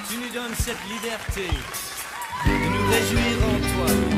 Tu nous donnes cette liberté de nous réjouir en toi.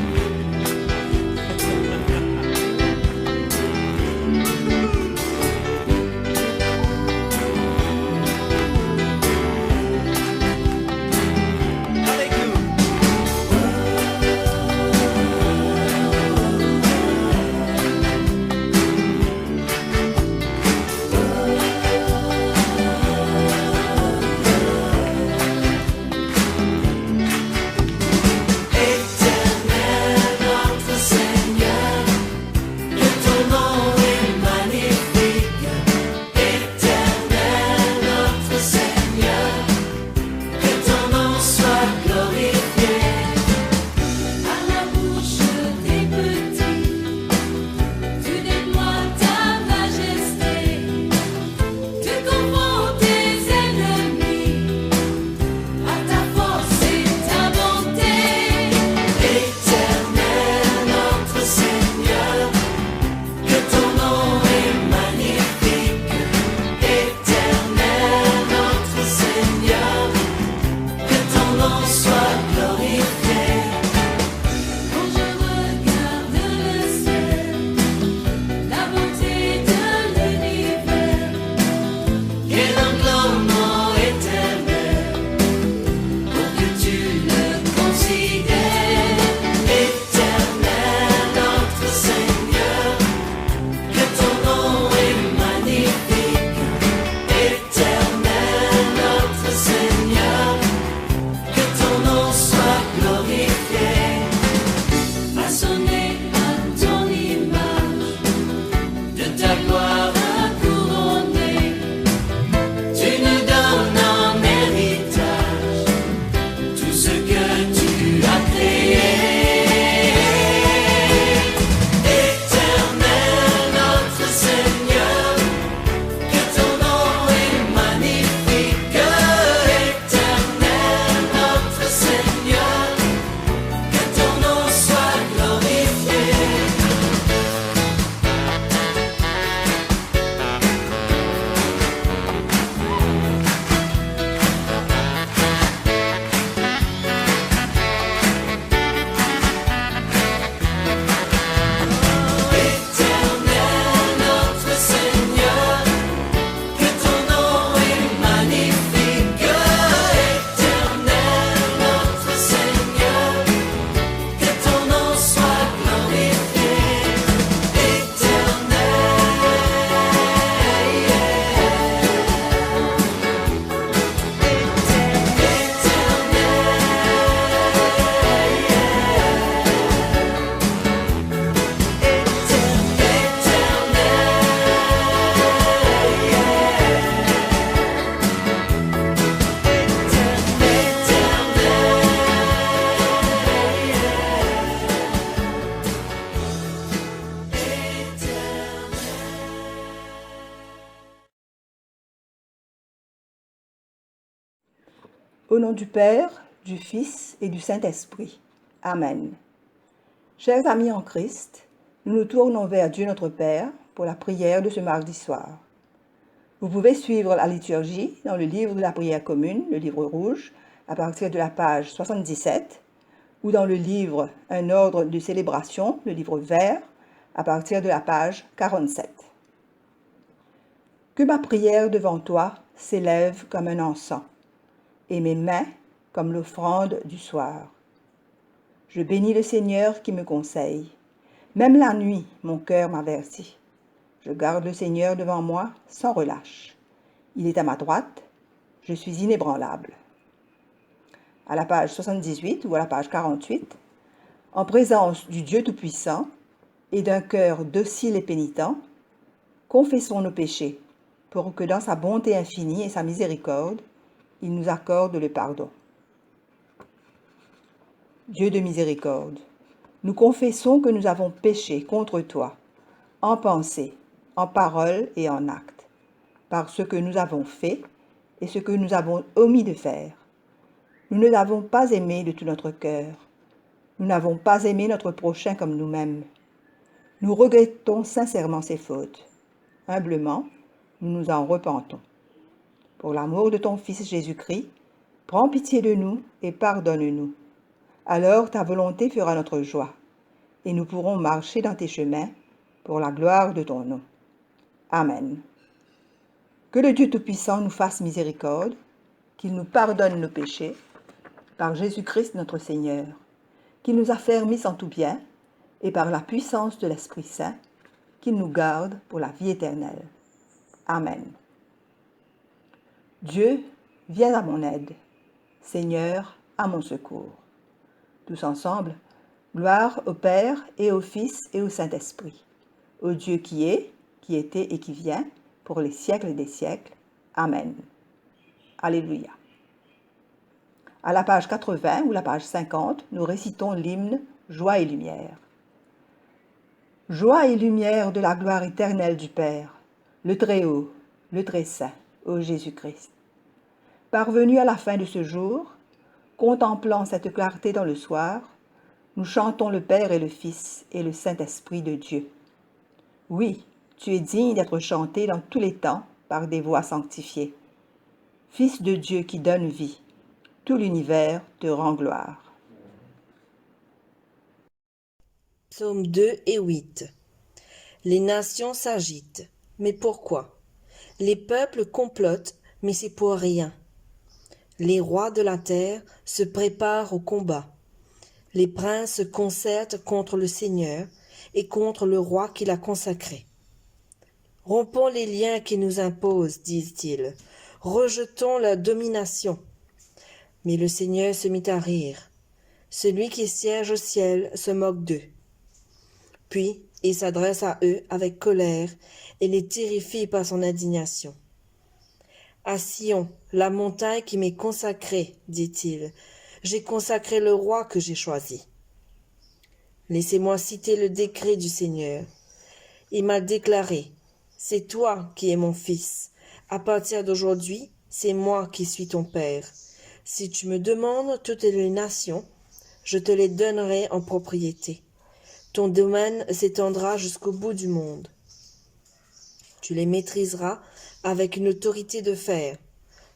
Au nom du Père, du Fils et du Saint-Esprit. Amen. Chers amis en Christ, nous nous tournons vers Dieu notre Père pour la prière de ce mardi soir. Vous pouvez suivre la liturgie dans le livre de la prière commune, le livre rouge, à partir de la page 77, ou dans le livre Un ordre de célébration, le livre vert, à partir de la page 47. Que ma prière devant toi s'élève comme un encens, et mes mains comme l'offrande du soir. Je bénis le Seigneur qui me conseille. Même la nuit, mon cœur m'avertit. Je garde le Seigneur devant moi sans relâche. Il est à ma droite, je suis inébranlable. À la page 78 ou à la page 48, en présence du Dieu Tout-Puissant et d'un cœur docile et pénitent, confessons nos péchés pour que dans sa bonté infinie et sa miséricorde, il nous accorde le pardon. Dieu de miséricorde, nous confessons que nous avons péché contre toi, en pensée, en parole et en acte, par ce que nous avons fait et ce que nous avons omis de faire. Nous ne l'avons pas aimé de tout notre cœur. Nous n'avons pas aimé notre prochain comme nous-mêmes. Nous regrettons sincèrement ces fautes. Humblement, nous nous en repentons. Pour l'amour de ton Fils Jésus-Christ, Prends pitié de nous et pardonne-nous. Alors ta volonté fera notre joie, et nous pourrons marcher dans tes chemins pour la gloire de ton nom. Amen. Que le Dieu Tout-Puissant nous fasse miséricorde, qu'il nous pardonne nos péchés, par Jésus-Christ notre Seigneur, qu'il nous affermisse en tout bien, et par la puissance de l'Esprit Saint, qu'il nous garde pour la vie éternelle. Amen. Dieu, viens à mon aide. Seigneur, à mon secours. Tous ensemble, gloire au Père et au Fils et au Saint-Esprit, au Dieu qui est, qui était et qui vient, pour les siècles des siècles. Amen. Alléluia. À la page 80 ou la page 50, nous récitons l'hymne « Joie et lumière ». Joie et lumière de la gloire éternelle du Père, le Très-Haut, le Très-Saint, ô Jésus-Christ. Parvenus à la fin de ce jour, contemplant cette clarté dans le soir, nous chantons le Père et le Fils et le Saint-Esprit de Dieu. Oui, tu es digne d'être chanté dans tous les temps par des voix sanctifiées. Fils de Dieu qui donne vie, tout l'univers te rend gloire. Psaumes 2 et 8. Les nations s'agitent. Mais pourquoi? Les peuples complotent, mais c'est pour rien. Les rois de la terre se préparent au combat. Les princes se concertent contre le Seigneur et contre le roi qui l'a consacré. Rompons les liens qui nous imposent, disent-ils. Rejetons leur domination. Mais le Seigneur se mit à rire. Celui qui siège au ciel se moque d'eux. Puis il s'adresse à eux avec colère et les terrifie par son indignation. À Sion, la montagne qui m'est consacrée, dit-il, j'ai consacré le roi que j'ai choisi. Laissez-moi citer le décret du Seigneur. Il m'a déclaré, c'est toi qui es mon fils. À partir d'aujourd'hui, c'est moi qui suis ton père. Si tu me demandes toutes les nations, je te les donnerai en propriété. Ton domaine s'étendra jusqu'au bout du monde. Tu les maîtriseras avec une autorité de fer.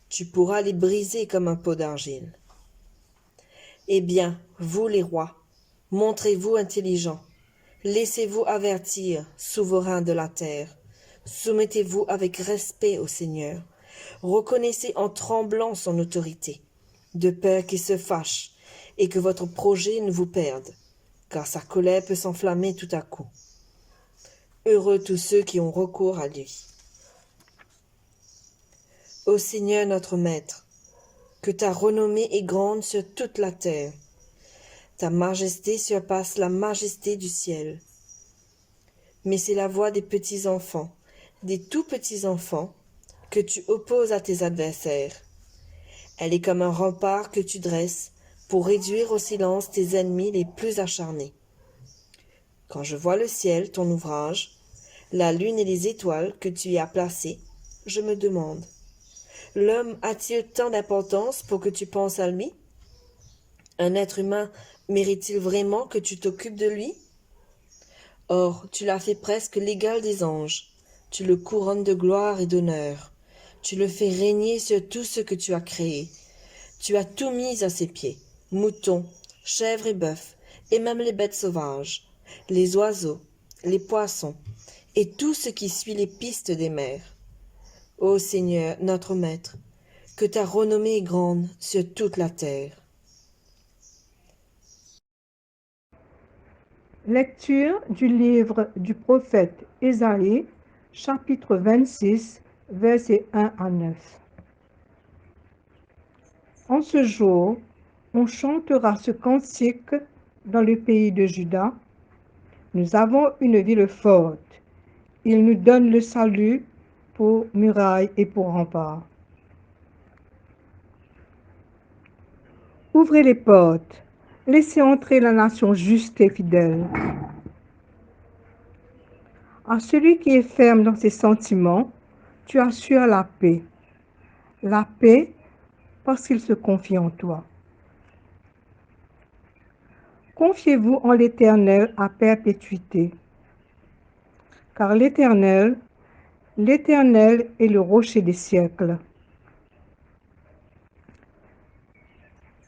Tu pourras les briser comme un pot d'argile. Eh bien, vous les rois, montrez-vous intelligents. Laissez-vous avertir, souverains de la terre. Soumettez-vous avec respect au Seigneur. Reconnaissez en tremblant son autorité, de peur qu'il se fâche et que votre projet ne vous perde, car sa colère peut s'enflammer tout à coup. Heureux tous ceux qui ont recours à lui. Ô Seigneur notre Maître, que ta renommée est grande sur toute la terre. Ta majesté surpasse la majesté du ciel. Mais c'est la voix des petits-enfants, des tout petits-enfants, que tu opposes à tes adversaires. Elle est comme un rempart que tu dresses pour réduire au silence tes ennemis les plus acharnés. Quand je vois le ciel, ton ouvrage, la lune et les étoiles que tu y as placées, je me demande, l'homme a-t-il tant d'importance pour que tu penses à lui? Un être humain mérite-t-il vraiment que tu t'occupes de lui? Or, tu l'as fait presque l'égal des anges, tu le couronnes de gloire et d'honneur, tu le fais régner sur tout ce que tu as créé, tu as tout mis à ses pieds, moutons, chèvres et bœufs, et même les bêtes sauvages, les oiseaux, les poissons, et tout ce qui suit les pistes des mers. Ô Seigneur, notre Maître, que ta renommée est grande sur toute la terre. Lecture du livre du prophète Ésaïe, chapitre 26, versets 1 à 9. En ce jour, on chantera ce cantique dans le pays de Juda. Nous avons une ville forte. Il nous donne le salut pour muraille et pour rempart. Ouvrez les portes, laissez entrer la nation juste et fidèle. À celui qui est ferme dans ses sentiments, tu assures la paix. La paix parce qu'il se confie en toi. Confiez-vous en l'Éternel à perpétuité, car l'Éternel est le rocher des siècles.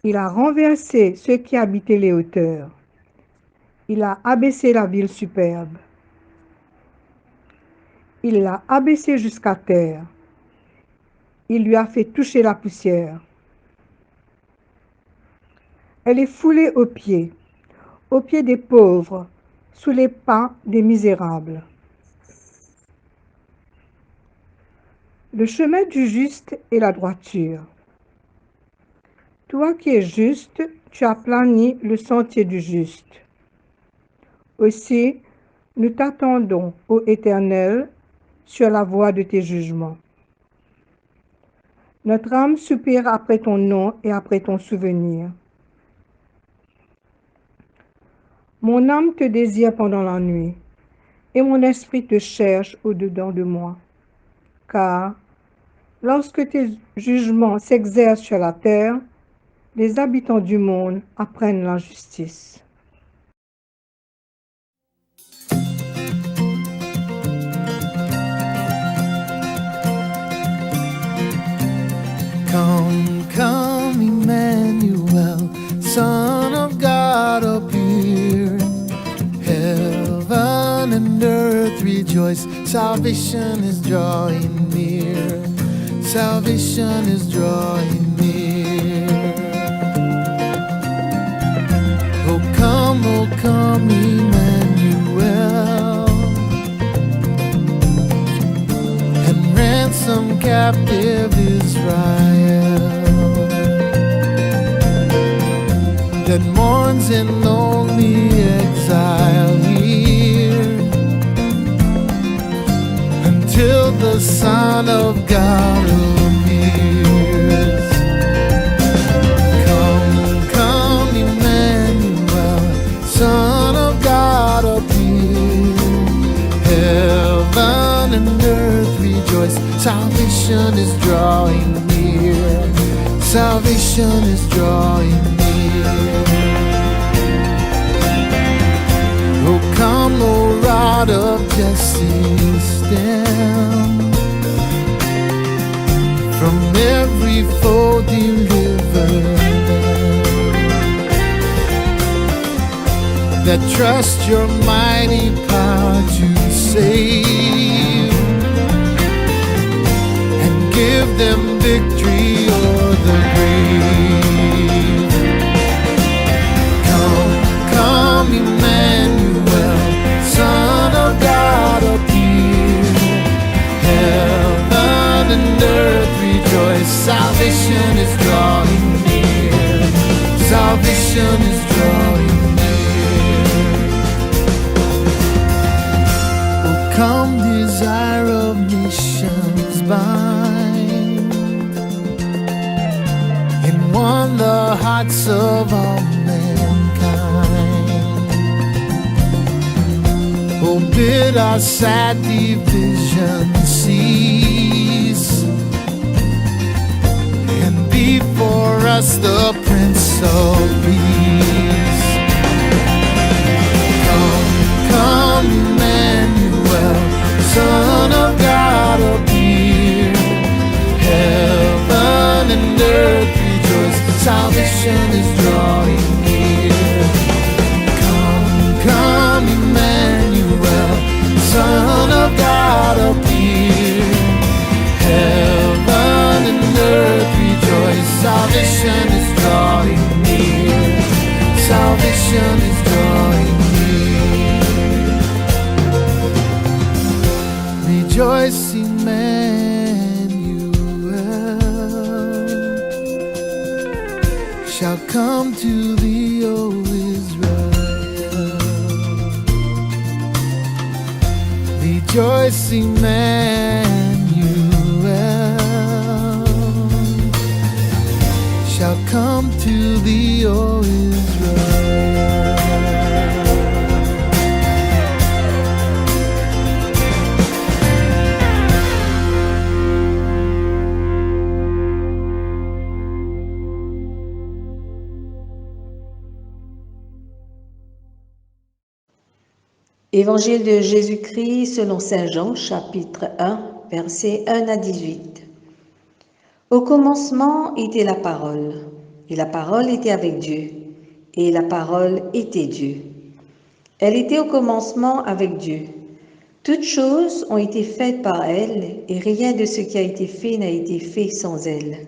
Il a renversé ceux qui habitaient les hauteurs. Il a abaissé la ville superbe. Il l'a abaissée jusqu'à terre. Il lui a fait toucher la poussière. Elle est foulée aux pieds des pauvres, sous les pas des misérables. Le chemin du juste est la droiture. Toi qui es juste, tu as plani le sentier du juste. Aussi, nous t'attendons, ô Éternel, sur la voie de tes jugements. Notre âme soupire après ton nom et après ton souvenir. Mon âme te désire pendant la nuit, et mon esprit te cherche au-dedans de moi. Car, lorsque tes jugements s'exercent sur la terre, les habitants du monde apprennent la justice. Come, come, Emmanuel, Son of God, appear. Heaven and earth rejoice, salvation is drawing near. Salvation is drawing near. Oh, come, Emmanuel, and ransom captive Israel that mourns in lonely exile here until the Son of God appears. Come, Emmanuel, Son of God, appear. Heaven and earth rejoice, salvation is drawing near. Salvation is drawing near. Oh, come, O rod of Jesse, stand. From every foe deliver that trust your mighty power to save, and give them victory o'er the grave. Come, Emmanuel, Son of God, appear. Heaven and earth rejoice, salvation is drawing near. Salvation is drawing near. Oh, come, desire of nations, bind in one the hearts of all mankind. Oh, bid our sad division cease, and be for us the Prince of Peace. Come, Emmanuel, Son of God, appear. Heaven and earth rejoice, salvation is drawing near. Come, Emmanuel, Son of God, appear. Heaven and earth rejoice, salvation is drawing near. Salvation is drawing near. Rejoice, Emmanuel shall come to thee, O Israel. Rejoice, Emmanuel shall come to thee, O Israel. Évangile de Jésus-Christ selon Saint Jean, chapitre 1, versets 1 à 18. Au commencement était la parole, et la parole était avec Dieu, et la parole était Dieu. Elle était au commencement avec Dieu. Toutes choses ont été faites par elle, et rien de ce qui a été fait n'a été fait sans elle.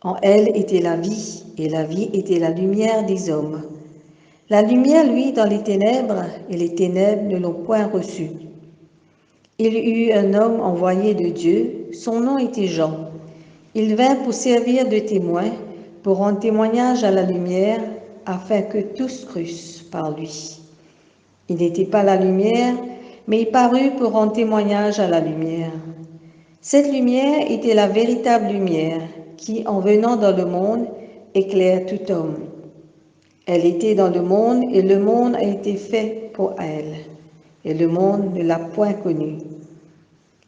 En elle était la vie, et la vie était la lumière des hommes. La lumière, lui, dans les ténèbres, et les ténèbres ne l'ont point reçue. Il y eut un homme envoyé de Dieu, son nom était Jean. Il vint pour servir de témoin, pour rendre témoignage à la lumière, afin que tous crussent par lui. Il n'était pas la lumière, mais il parut pour rendre témoignage à la lumière. Cette lumière était la véritable lumière, qui, en venant dans le monde, éclaire tout homme. Elle était dans le monde, et le monde a été fait pour elle, et le monde ne l'a point connue.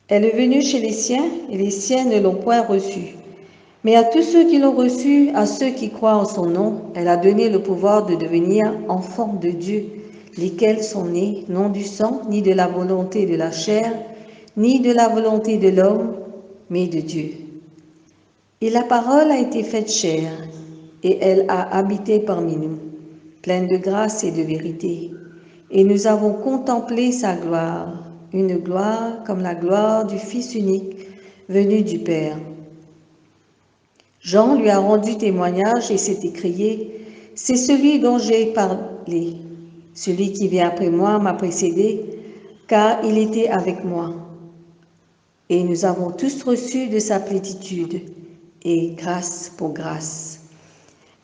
Elle est venue chez les siens, et les siens ne l'ont point reçue. Mais à tous ceux qui l'ont reçue, à ceux qui croient en son nom, elle a donné le pouvoir de devenir enfants de Dieu, lesquels sont nés non du sang, ni de la volonté de la chair, ni de la volonté de l'homme, mais de Dieu. Et la parole a été faite chair, et elle a habité parmi nous, pleine de grâce et de vérité. Et nous avons contemplé sa gloire, une gloire comme la gloire du Fils unique, venu du Père. Jean lui a rendu témoignage et s'est écrié, « C'est celui dont j'ai parlé. Celui qui vient après moi m'a précédé, car il était avec moi. » Et nous avons tous reçu de sa plénitude, et grâce pour grâce.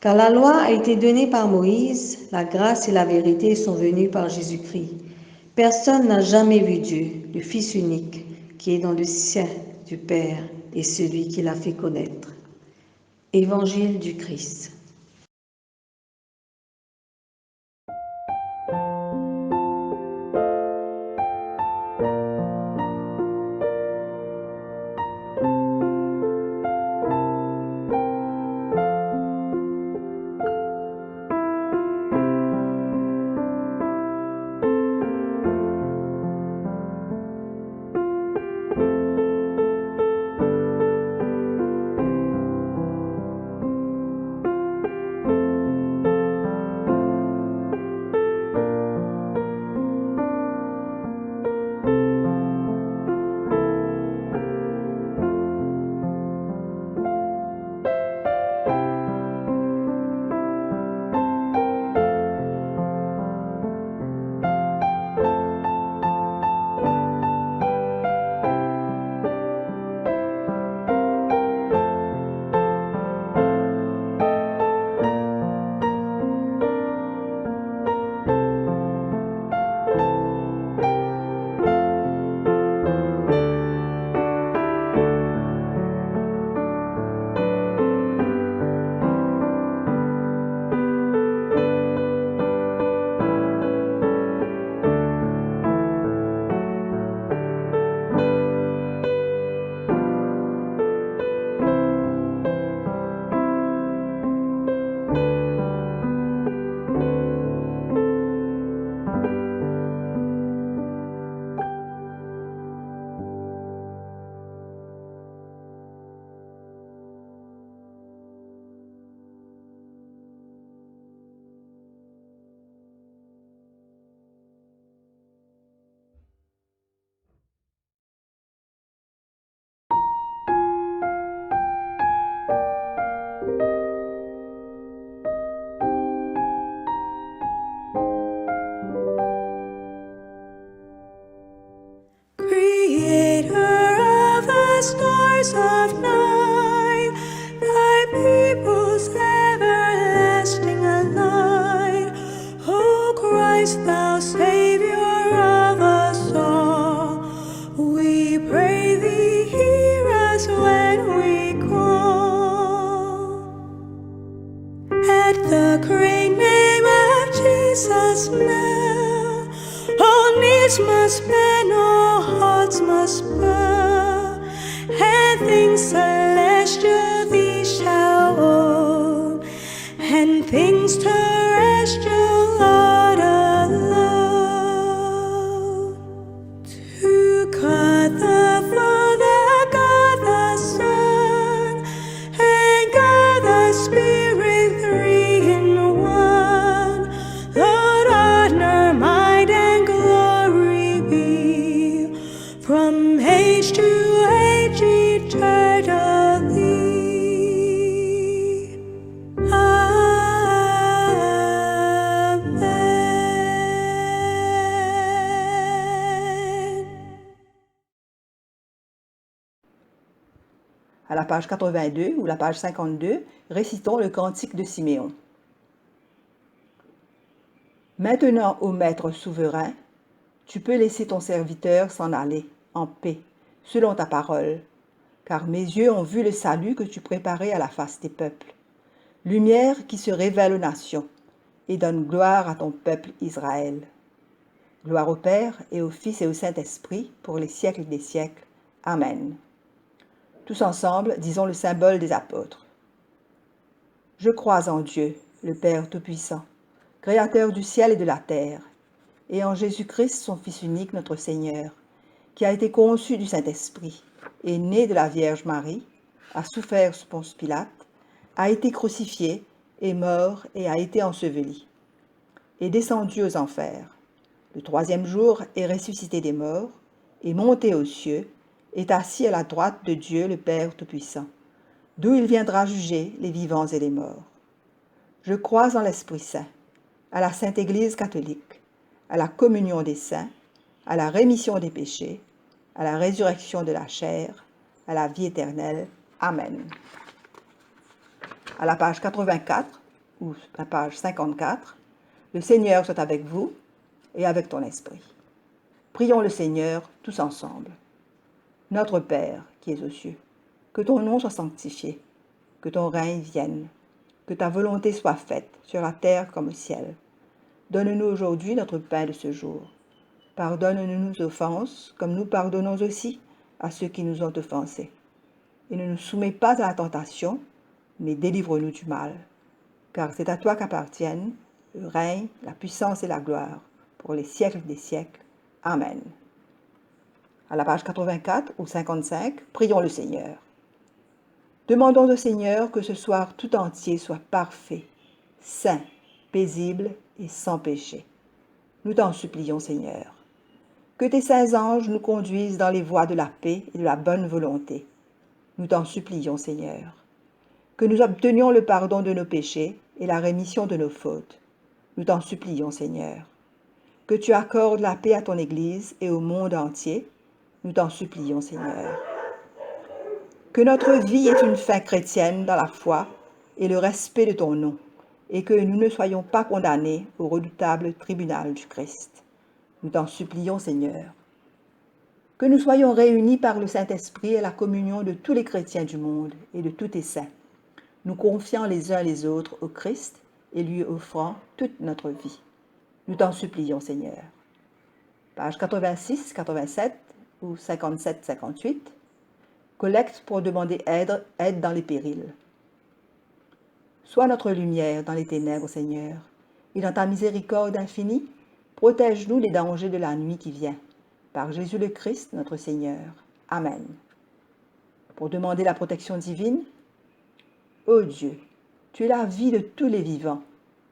Car la loi a été donnée par Moïse, la grâce et la vérité sont venues par Jésus-Christ. Personne n'a jamais vu Dieu, le Fils unique, qui est dans le sein du Père, et celui qui l'a fait connaître. Évangile du Christ. Stars of night, thy people's everlasting light. O Christ, thou Savior of us all, we pray thee, hear us when we call. At the great name of Jesus now, all knees must bend, all hearts must bow, and things celestial thee shall own, and things terrestrial Lord alone. To God the Father, God the Son, and God the Spirit, la page 82 ou la page 52, récitons le cantique de Siméon. Maintenant, ô Maître souverain, tu peux laisser ton serviteur s'en aller en paix, selon ta parole, car mes yeux ont vu le salut que tu préparais à la face des peuples, lumière qui se révèle aux nations et donne gloire à ton peuple Israël. Gloire au Père et au Fils et au Saint-Esprit pour les siècles des siècles. Amen. Tous ensemble, disons le symbole des apôtres. Je crois en Dieu, le Père Tout-Puissant, Créateur du ciel et de la terre, et en Jésus-Christ, son Fils unique, notre Seigneur, qui a été conçu du Saint-Esprit, est né de la Vierge Marie, a souffert sous Ponce Pilate, a été crucifié, est mort et a été enseveli, est descendu aux enfers. Le troisième jour est ressuscité des morts, est monté aux cieux, est assis à la droite de Dieu le Père Tout-Puissant, d'où il viendra juger les vivants et les morts. Je crois en l'Esprit Saint, à la Sainte Église catholique, à la communion des saints, à la rémission des péchés, à la résurrection de la chair, à la vie éternelle. Amen. À la page 84 ou la page 54, le Seigneur soit avec vous et avec ton esprit. Prions le Seigneur tous ensemble. Notre Père qui es aux cieux, que ton nom soit sanctifié, que ton règne vienne, que ta volonté soit faite sur la terre comme au ciel. Donne-nous aujourd'hui notre pain de ce jour. Pardonne-nous nos offenses, comme nous pardonnons aussi à ceux qui nous ont offensés. Et ne nous soumets pas à la tentation, mais délivre-nous du mal. Car c'est à toi qu'appartiennent le règne, la puissance et la gloire, pour les siècles des siècles. Amen. À la page 84 ou 55, prions le Seigneur. Demandons au Seigneur que ce soir tout entier soit parfait, saint, paisible et sans péché. Nous t'en supplions, Seigneur. Que tes saints anges nous conduisent dans les voies de la paix et de la bonne volonté. Nous t'en supplions, Seigneur. Que nous obtenions le pardon de nos péchés et la rémission de nos fautes. Nous t'en supplions, Seigneur. Que tu accordes la paix à ton Église et au monde entier. Nous t'en supplions, Seigneur. Que notre vie ait une fin chrétienne dans la foi et le respect de ton nom, et que nous ne soyons pas condamnés au redoutable tribunal du Christ. Nous t'en supplions, Seigneur. Que nous soyons réunis par le Saint-Esprit à la communion de tous les chrétiens du monde et de tous tes saints, nous confiant les uns les autres au Christ et lui offrant toute notre vie. Nous t'en supplions, Seigneur. Page 86, 87 ou 57, 58. Collecte pour demander aide dans les périls. Sois notre lumière dans les ténèbres, Seigneur, et dans ta miséricorde infinie, protège-nous des dangers de la nuit qui vient. Par Jésus le Christ, notre Seigneur. Amen. Pour demander la protection divine, ô Dieu, tu es la vie de tous les vivants,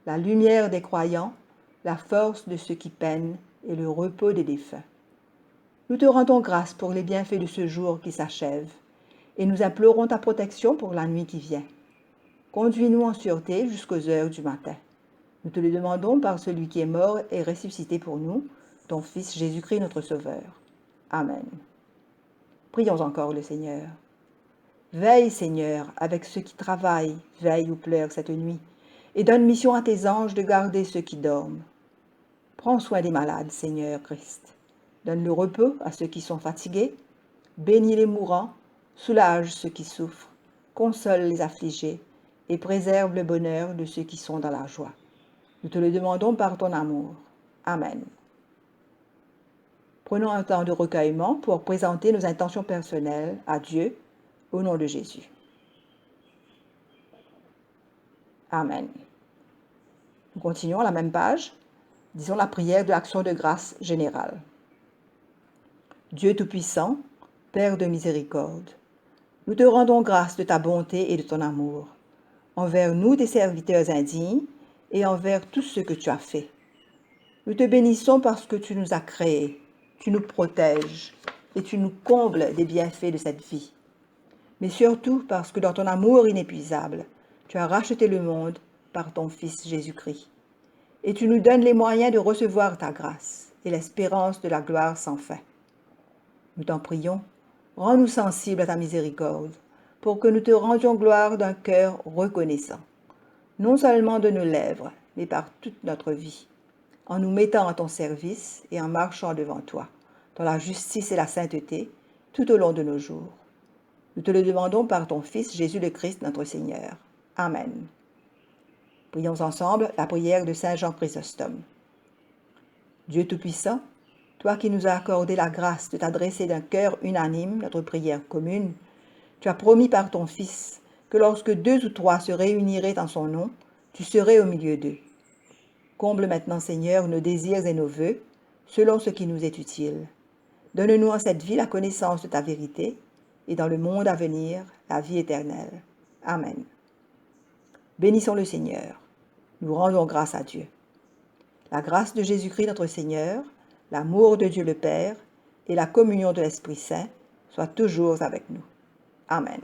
la lumière des croyants, la force de ceux qui peinent et le repos des défunts. Nous te rendons grâce pour les bienfaits de ce jour qui s'achève, et nous implorons ta protection pour la nuit qui vient. Conduis-nous en sûreté jusqu'aux heures du matin. Nous te le demandons par celui qui est mort et ressuscité pour nous, ton Fils Jésus-Christ notre Sauveur. Amen. Prions encore le Seigneur. Veille, Seigneur, avec ceux qui travaillent, veille ou pleurent cette nuit, et donne mission à tes anges de garder ceux qui dorment. Prends soin des malades, Seigneur Christ. Donne le repos à ceux qui sont fatigués, bénis les mourants, soulage ceux qui souffrent, console les affligés et préserve le bonheur de ceux qui sont dans la joie. Nous te le demandons par ton amour. Amen. Prenons un temps de recueillement pour présenter nos intentions personnelles à Dieu au nom de Jésus. Amen. Nous continuons à la même page. Disons la prière de l'action de grâce générale. Dieu Tout-Puissant, Père de miséricorde, nous te rendons grâce de ta bonté et de ton amour, envers nous, tes serviteurs indignes, et envers tout ce que tu as fait. Nous te bénissons parce que tu nous as créés, tu nous protèges et tu nous combles des bienfaits de cette vie. Mais surtout parce que dans ton amour inépuisable, tu as racheté le monde par ton Fils Jésus-Christ. Et tu nous donnes les moyens de recevoir ta grâce et l'espérance de la gloire sans fin. Nous t'en prions, rends-nous sensibles à ta miséricorde, pour que nous te rendions gloire d'un cœur reconnaissant, non seulement de nos lèvres, mais par toute notre vie, en nous mettant à ton service et en marchant devant toi, dans la justice et la sainteté, tout au long de nos jours. Nous te le demandons par ton Fils Jésus le Christ, notre Seigneur. Amen. Prions ensemble la prière de Saint Jean Chrysostome. Dieu Tout-Puissant, toi qui nous as accordé la grâce de t'adresser d'un cœur unanime notre prière commune, tu as promis par ton Fils que lorsque 2 ou 3 se réuniraient en son nom, tu serais au milieu d'eux. Comble maintenant, Seigneur, nos désirs et nos vœux, selon ce qui nous est utile. Donne-nous en cette vie la connaissance de ta vérité, et dans le monde à venir, la vie éternelle. Amen. Bénissons le Seigneur. Nous rendons grâce à Dieu. La grâce de Jésus-Christ notre Seigneur, l'amour de Dieu le Père et la communion de l'Esprit Saint soient toujours avec nous. Amen.